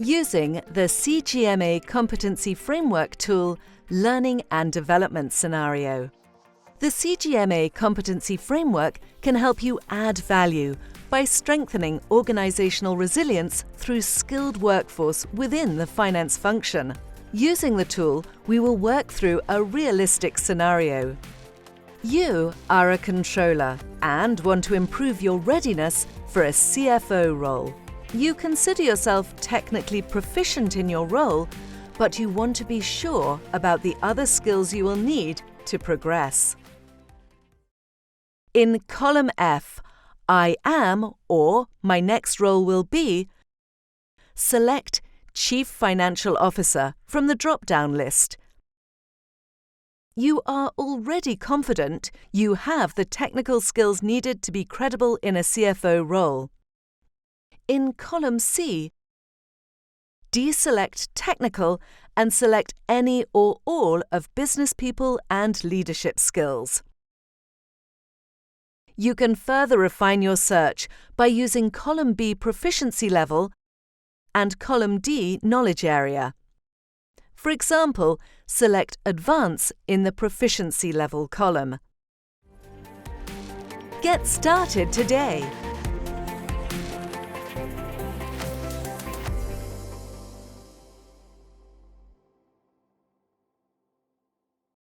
Using the CGMA Competency Framework tool, Learning and Development Scenario. The CGMA Competency Framework can help you add value by strengthening organizational resilience through skilled workforce within the finance function. Using the tool, we will work through a realistic scenario. You are a controller and want to improve your readiness for a CFO role. You consider yourself technically proficient in your role, but you want to be sure about the other skills you will need to progress. In column F, I am or my next role will be, select Chief Financial Officer from the drop-down list. You are already confident you have the technical skills needed to be credible in a CFO role. In column C, deselect Technical and select any or all of Business People and Leadership skills. You can further refine your search by using column B Proficiency Level and column D Knowledge Area. For example, select Advance in the Proficiency Level column. Get started today!